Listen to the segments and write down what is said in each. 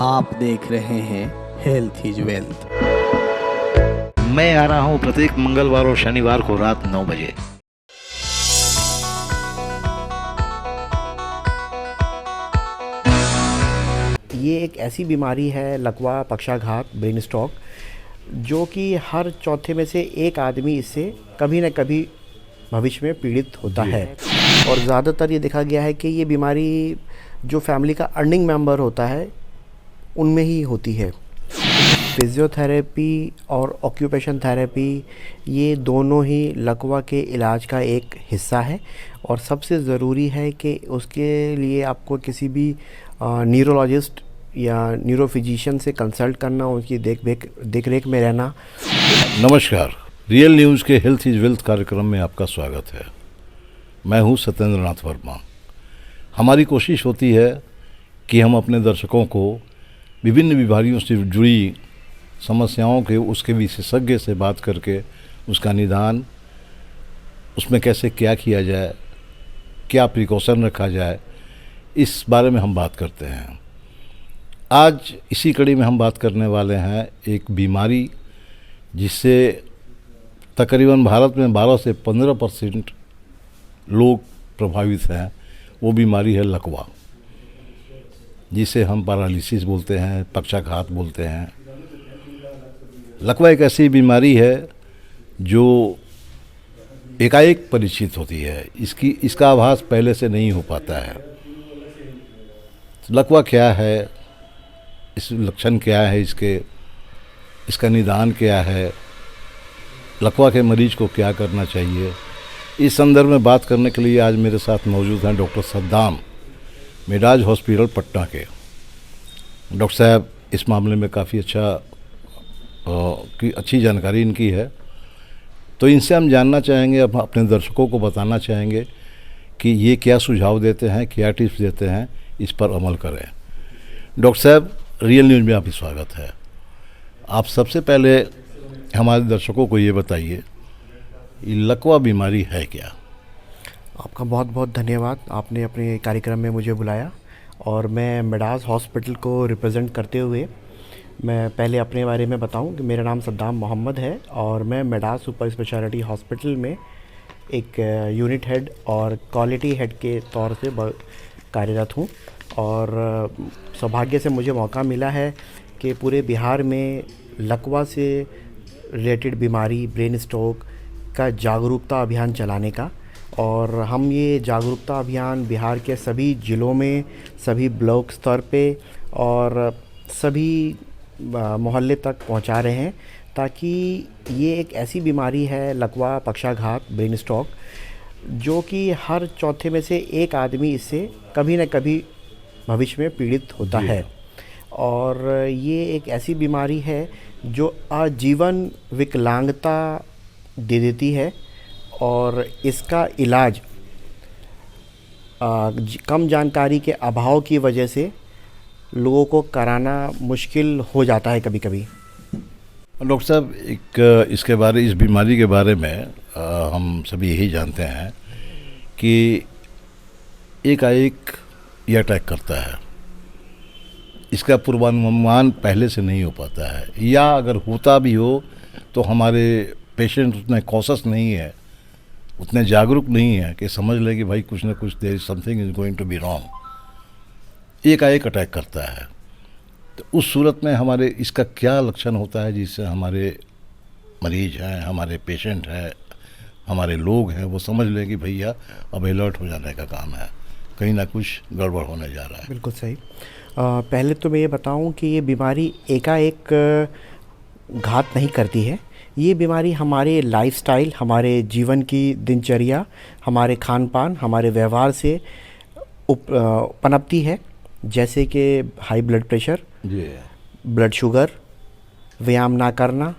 आप देख रहे हैं हेल्थ इज वेल्थ। मैं आ रहा हूँ प्रत्येक मंगलवार और शनिवार को रात 9 बजे। ये एक ऐसी बीमारी है, लकवा, पक्षाघात, ब्रेन स्ट्रोक, जो कि हर चौथे में से एक आदमी इससे कभी न कभी भविष्य में पीड़ित होता है। और ज़्यादातर ये देखा गया है कि ये बीमारी जो फैमिली का अर्निंग मेंबर होता है उनमें ही होती है। फिज़ियोथेरेपी और ऑक्यूपेशन थेरेपी ये दोनों ही लकवा के इलाज का एक हिस्सा है। और सबसे ज़रूरी है कि उसके लिए आपको किसी भी न्यूरोलॉजिस्ट या न्यूरोफिजिशियन से कंसल्ट करना, उनकी देख रेख में रहना। नमस्कार, रियल न्यूज़ के हेल्थ इज वेल्थ कार्यक्रम में आपका स्वागत है। मैं हूं सत्येंद्र नाथ वर्मा। हमारी कोशिश होती है कि हम अपने दर्शकों को विभिन्न बीमारियों से जुड़ी समस्याओं के उसके विशेषज्ञ से बात करके उसका निदान, उसमें कैसे क्या किया जाए, क्या प्रिकॉशन रखा जाए, इस बारे में हम बात करते हैं। आज इसी कड़ी में हम बात करने वाले हैं एक बीमारी जिससे तकरीबन भारत में 12 से 15% लोग प्रभावित हैं। वो बीमारी है लकवा, जिसे हम पैरालिसिस बोलते हैं, पक्षाघात बोलते हैं। लकवा एक ऐसी बीमारी है जो एकाएक परिचित होती है। इसका आभास पहले से नहीं हो पाता है। लकवा क्या है, इस लक्षण क्या है इसका निदान क्या है, लकवा के मरीज को क्या करना चाहिए, इस संदर्भ में बात करने के लिए आज मेरे साथ मौजूद हैं डॉक्टर सद्दाम, मिडाज हॉस्पिटल पटना के। डॉक्टर साहब इस मामले में काफ़ी अच्छी जानकारी इनकी है, तो इनसे हम जानना चाहेंगे, अपने दर्शकों को बताना चाहेंगे कि ये क्या सुझाव देते हैं, क्या टिप्स देते हैं, इस पर अमल करें। डॉक्टर साहब, रियल न्यूज़ में आपका स्वागत है। आप सबसे पहले हमारे दर्शकों को ये बताइए, ये लकवा बीमारी है क्या? आपका बहुत बहुत धन्यवाद, आपने अपने कार्यक्रम में मुझे बुलाया। और मैं मिडाज हॉस्पिटल को रिप्रेजेंट करते हुए मैं पहले अपने बारे में बताऊं कि मेरा नाम सद्दाम मोहम्मद है और मैं मिडाज सुपर स्पेशलिटी हॉस्पिटल में एक यूनिट हेड और क्वालिटी हेड के तौर से कार्यरत हूं। और सौभाग्य से मुझे मौका मिला है कि पूरे बिहार में लकवा से रिलेटेड बीमारी, ब्रेन स्ट्रोक का जागरूकता अभियान चलाने का। और हम ये जागरूकता अभियान बिहार के सभी ज़िलों में, सभी ब्लॉक स्तर पे और सभी मोहल्ले तक पहुंचा रहे हैं, ताकि ये एक ऐसी बीमारी है, लकवा, पक्षाघात, ब्रेन स्ट्रोक, जो कि हर चौथे में से एक आदमी इससे कभी न कभी भविष्य में पीड़ित होता है। और ये एक ऐसी बीमारी है जो आजीवन विकलांगता दे देती है। और इसका इलाज कम जानकारी के अभाव की वजह से लोगों को कराना मुश्किल हो जाता है कभी कभी। डॉक्टर साहब, इस बीमारी के बारे में हम सभी यही जानते हैं कि एकाएक ये अटैक करता है। इसका पूर्वानुमान पहले से नहीं हो पाता है, या अगर होता भी हो तो हमारे पेशेंट उतने कॉशस नहीं है, उतने जागरूक नहीं है कि समझ ले कि भाई कुछ ना कुछ there is something is going to be wrong. एकाएक अटैक करता है, तो उस सूरत में हमारे इसका क्या लक्षण होता है जिससे हमारे मरीज हैं, हमारे पेशेंट हैं, हमारे लोग हैं, वो समझ लें कि भैया अब अलर्ट हो जाने का काम है, कहीं ना कुछ गड़बड़ होने जा रहा है। बिल्कुल सही। पहले तो मैं ये बताऊं कि ये बीमारी एकाएक घात नहीं करती है। ये बीमारी हमारे लाइफस्टाइल, हमारे जीवन की दिनचर्या, हमारे खान पान, हमारे व्यवहार से पनपती है। जैसे कि high blood pressure, blood sugar, व्यायाम ना करना,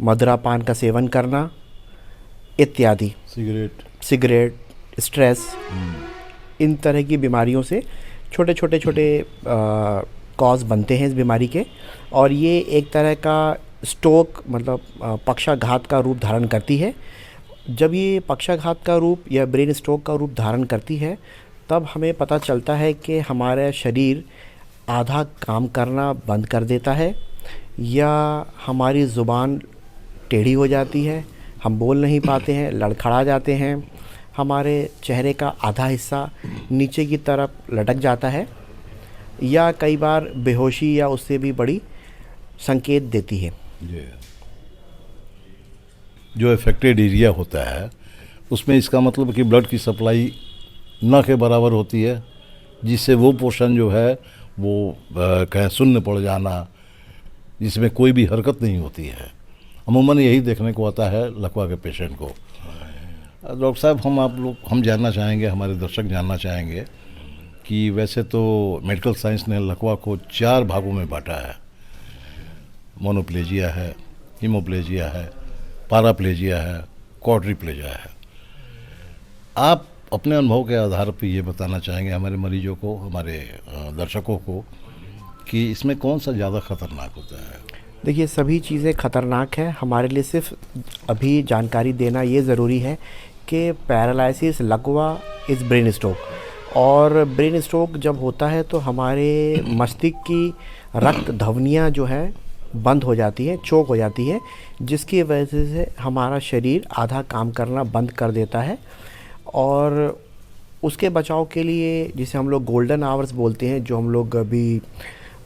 मदिरा पान का सेवन करना इत्यादि, सिगरेट, स्ट्रेस, इन तरह की बीमारियों से छोटे कॉज बनते हैं इस बीमारी के। और ये एक तरह का स्ट्रोक, मतलब पक्षाघात का रूप धारण करती है। जब ये पक्षाघात का रूप या ब्रेन स्ट्रोक का रूप धारण करती है, तब हमें पता चलता है कि हमारा शरीर आधा काम करना बंद कर देता है, या हमारी ज़ुबान टेढ़ी हो जाती है, हम बोल नहीं पाते हैं, लड़खड़ा जाते हैं, हमारे चेहरे का आधा हिस्सा नीचे की तरफ लटक जाता है, या कई बार बेहोशी या उससे भी बड़ी संकेत देती है। जो अफेक्टेड एरिया होता है उसमें इसका मतलब कि ब्लड की सप्लाई न के बराबर होती है, जिससे वो पोर्शन जो है वो कहें शून्य पड़ जाना, जिसमें कोई भी हरकत नहीं होती है। अमूमन यही देखने को आता है लकवा के पेशेंट को। डॉक्टर साहब, हम जानना चाहेंगे, हमारे दर्शक जानना चाहेंगे कि वैसे तो मेडिकल साइंस ने लकवा को 4 भागों में बांटा है। मोनोप्लेजिया है, हीमोप्लेजिया है, पैराप्लेजिया है, क्वाड्रिप्लेजिया है। आप अपने अनुभव के आधार पर ये बताना चाहेंगे हमारे मरीजों को, हमारे दर्शकों को, कि इसमें कौन सा ज़्यादा खतरनाक होता है? देखिए, सभी चीज़ें ख़तरनाक हैं। हमारे लिए सिर्फ अभी जानकारी देना ये ज़रूरी है कि पैरालिसिस, लकवा इज़ ब्रेन स्ट्रोक, और ब्रेन स्ट्रोक जब होता है तो हमारे मस्तिष्क की रक्त धमनियाँ जो है बंद हो जाती है, चोक हो जाती है, जिसकी वजह से हमारा शरीर आधा काम करना बंद कर देता है। और उसके बचाव के लिए, जिसे हम लोग गोल्डन आवर्स बोलते हैं, जो हम लोग अभी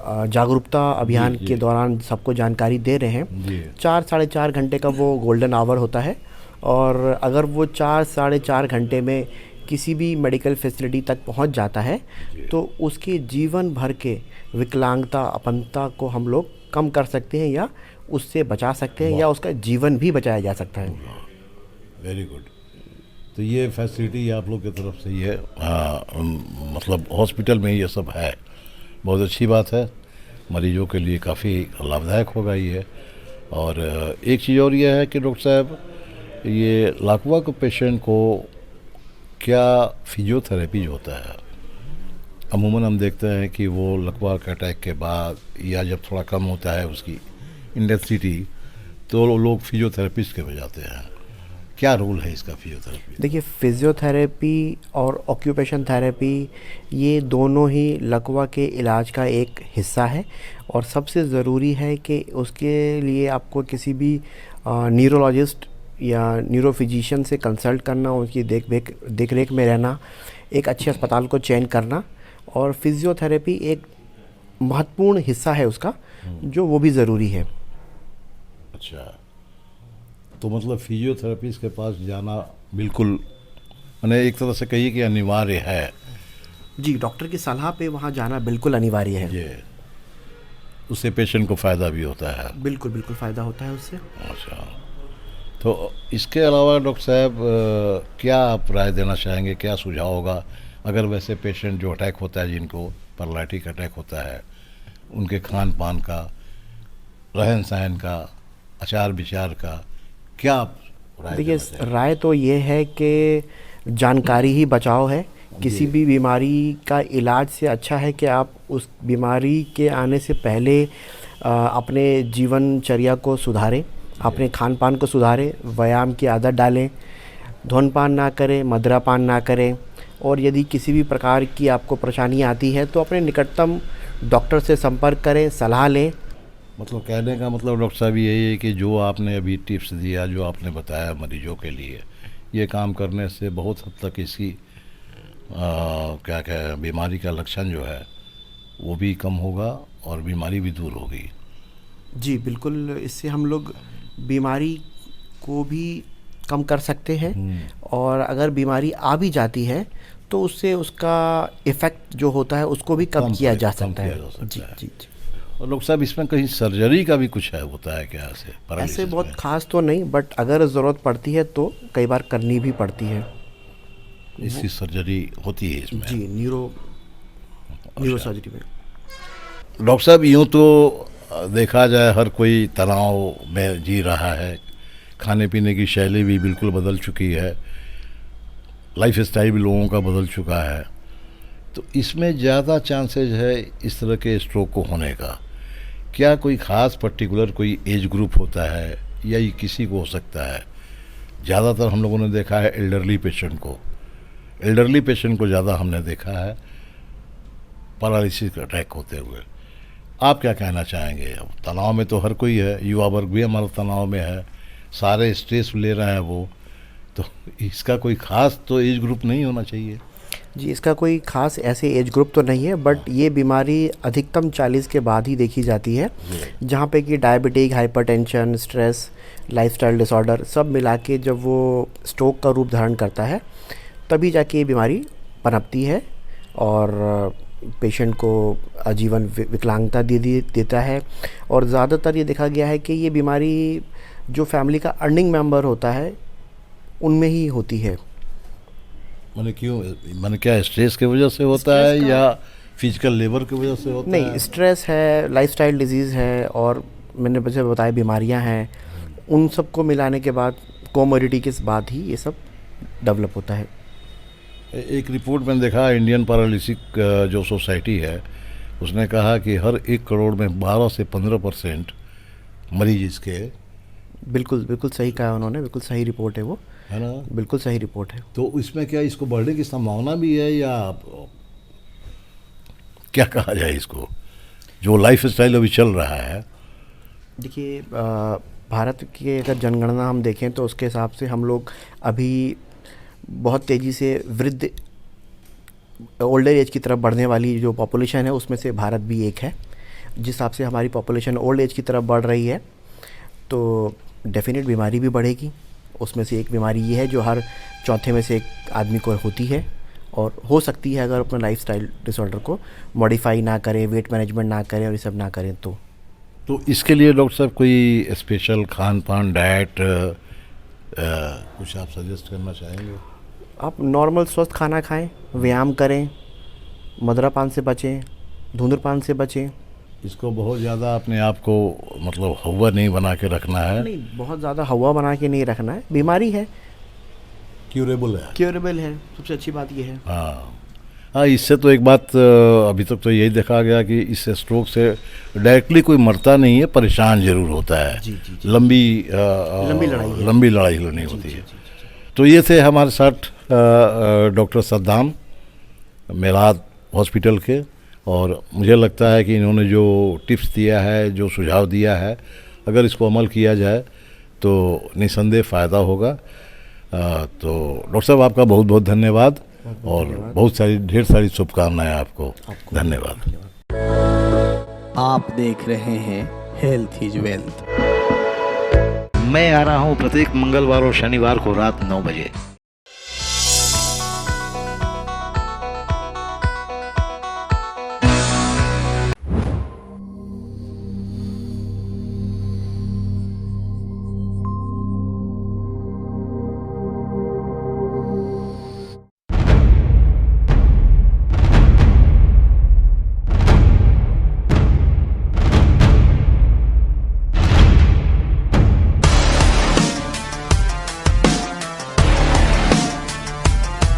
जागरूकता अभियान के दौरान सबको जानकारी दे रहे हैं, 4 साढ़े 4 घंटे का वो गोल्डन आवर होता है। और अगर वो 4 साढ़े 4 घंटे में किसी भी मेडिकल फैसिलिटी तक पहुंच जाता है तो उसके जीवन भर के विकलांगता, अपंगता को हम लोग कम कर सकते हैं, या उससे बचा सकते हैं, या उसका जीवन भी बचाया जा सकता है। Very good. तो ये फैसिलिटी आप लोग की तरफ से ही है? मतलब हॉस्पिटल में ये सब है, बहुत अच्छी बात है। मरीजों के लिए काफ़ी लाभदायक होगा ये। और एक चीज़ और ये है कि डॉक्टर साहब, ये लकवा के पेशेंट को क्या फिजियोथेरेपी होता है? अमूमन हम देखते हैं कि वो लकवा के अटैक के बाद, या जब थोड़ा कम होता है उसकी इंटेंसिटी, तो लोग फिजियोथेरेपिस्ट के पे जाते हैं। क्या रोल है इसका फिजियोथेरेपी? देखिए, फिजियोथेरेपी और ऑक्यूपेशन थेरेपी ये दोनों ही लकवा के इलाज का एक हिस्सा है, और सबसे ज़रूरी है कि उसके लिए आपको किसी भी न्यूरोलॉजिस्ट या न्यूरोफिजिशियन से कंसल्ट करना, उनकी देख रेख में रहना, एक अच्छे अस्पताल को चयन करना, और फिजियोथेरेपी एक महत्वपूर्ण हिस्सा है उसका, जो वो भी ज़रूरी है। अच्छा, तो मतलब फिजियोथेरेपिस्ट के पास जाना बिल्कुल, मैंने एक तरह से कहिए कि अनिवार्य है। जी, डॉक्टर की सलाह पे वहाँ जाना बिल्कुल अनिवार्य है। ये उससे पेशेंट को फ़ायदा भी होता है? बिल्कुल बिल्कुल फ़ायदा होता है उससे। अच्छा, तो इसके अलावा डॉक्टर साहब क्या आप राय देना चाहेंगे, क्या सुझाव होगा अगर वैसे पेशेंट जो अटैक होता है, जिनको पैरालिटिक अटैक होता है, उनके खान पान का, रहन सहन का, आचार विचार का क्या आप राय? देखिए, राय तो ये है कि जानकारी ही बचाव है। किसी भी बीमारी का इलाज से अच्छा है कि आप उस बीमारी के आने से पहले अपने जीवनचर्या को सुधारें, अपने खान पान को सुधारें, व्यायाम की आदत डालें, धूम्रपान ना करें, मदिरापान ना करें, और यदि किसी भी प्रकार की आपको परेशानी आती है तो अपने निकटतम डॉक्टर से संपर्क करें, सलाह लें। मतलब कहने का मतलब डॉक्टर साहब यही है कि जो आपने अभी टिप्स दिया, जो आपने बताया मरीजों के लिए, ये काम करने से बहुत हद तक इसकी क्या कहें, बीमारी का लक्षण जो है वो भी कम होगा और बीमारी भी दूर होगी। जी बिल्कुल, इससे हम लोग बीमारी को भी कम कर सकते हैं, और अगर बीमारी आ भी जाती है तो उससे उसका इफ़ेक्ट जो होता है उसको भी कम किया जा सकता है। जी जी जी। और डॉक्टर साहब, इसमें कहीं सर्जरी का भी कुछ है, होता है क्या? ऐसे बहुत खास तो नहीं, बट अगर ज़रूरत पड़ती है तो कई बार करनी भी पड़ती है। इसकी सर्जरी होती है इसमें? जी, न्यूरो सर्जरी में। डॉक्टर साहब, यूँ तो देखा जाए हर कोई तनाव में जी रहा है, खाने पीने की शैली भी बिल्कुल बदल चुकी है, लाइफ स्टाइल भी लोगों का बदल चुका है, तो इसमें ज़्यादा चांसेस है इस तरह के स्ट्रोक को होने का। क्या कोई ख़ास पर्टिकुलर कोई एज ग्रुप होता है, या ये किसी को हो सकता है? ज़्यादातर हम लोगों ने देखा है एल्डरली पेशेंट को ज़्यादा हमने देखा है। पैरालिसिस अटैक होते हुए। आप क्या कहना चाहेंगे? अब तनाव में तो हर कोई है, युवा वर्ग भी हमारा तनाव में है, सारे स्ट्रेस ले रहे हैं वो, तो इसका कोई ख़ास तो एज ग्रुप नहीं होना चाहिए? जी, इसका कोई ख़ास ऐसे एज ग्रुप तो नहीं है, बट ये बीमारी अधिकतम 40 के बाद ही देखी जाती है, जहाँ पे कि diabetes, hypertension, stress, lifestyle disorder सब मिला के जब वो स्ट्रोक का रूप धारण करता है तभी जाके ये बीमारी पनपती है और पेशेंट को आजीवन विकलांगता देता है। और ज़्यादातर ये देखा गया है कि ये बीमारी जो फैमिली का अर्निंग मेंबर होता है उनमें ही होती है। मैंने क्यों, मैंने क्या स्ट्रेस की वजह से होता है या फिजिकल लेबर की वजह से होता है? नहीं, स्ट्रेस है, लाइफस्टाइल डिजीज़ है और मैंने जैसे बताया बीमारियां हैं, उन सबको मिलाने के बाद कोमोडिटी के बाद ही ये सब डेवलप होता है। एक रिपोर्ट मैंने देखा, इंडियन पैरालिसिस जो सोसाइटी है उसने कहा कि हर 1 करोड़ में 12 से 15% मरीज इसके। बिल्कुल बिल्कुल सही कहा उन्होंने, बिल्कुल सही रिपोर्ट है वो, है ना? बिल्कुल सही रिपोर्ट है। तो इसमें क्या इसको बढ़ने की संभावना भी है या क्या कहा जाए इसको, जो लाइफ स्टाइल अभी चल रहा है? देखिए, भारत की अगर जनगणना हम देखें तो उसके हिसाब से हम लोग अभी बहुत तेज़ी से वृद्ध ओल्डर एज की तरफ बढ़ने वाली जो पॉपुलेशन है उसमें से भारत भी एक है। जिस हिसाब से हमारी पॉपुलेशन ओल्ड एज की तरफ बढ़ रही है तो डेफिनेट बीमारी भी बढ़ेगी। उसमें से एक बीमारी ये है जो हर चौथे में से एक आदमी को होती है और हो सकती है अगर अपना लाइफस्टाइल डिसऑर्डर को मॉडिफाई ना करें, वेट मैनेजमेंट ना करें और ये सब ना करें तो इसके लिए डॉक्टर साहब कोई स्पेशल खान पान डाइट कुछ आप सजेस्ट करना चाहेंगे? आप नॉर्मल स्वस्थ खाना खाएं, व्यायाम करें, मदिरापान से बचें, धूम्रपान से बचें। इसको बहुत ज़्यादा अपने आप को मतलब हवा नहीं बना के रखना है? नहीं, बहुत ज़्यादा हवा बना के नहीं रखना है। बीमारी है, क्यूरेबल है, सबसे अच्छी बात ये है। हाँ, इससे तो एक बात अभी तक तो यही देखा गया कि इससे स्ट्रोक से डायरेक्टली कोई मरता नहीं है, परेशान जरूर होता है। जी। लंबी लड़ाई लड़नी होती है। तो ये थे हमारे साथ डॉक्टर सद्दाम मेलाद हॉस्पिटल के, और मुझे लगता है कि इन्होंने जो टिप्स दिया है, जो सुझाव दिया है, अगर इसको अमल किया जाए तो निसंदेह फ़ायदा होगा। तो डॉक्टर साहब आपका बहुत बहुत धन्यवाद और ढेर सारी शुभकामनाएं आपको। धन्यवाद। आप देख रहे हैं हेल्थ इज वेल्थ। मैं आ रहा हूँ प्रत्येक मंगलवार और शनिवार को रात 9 बजे।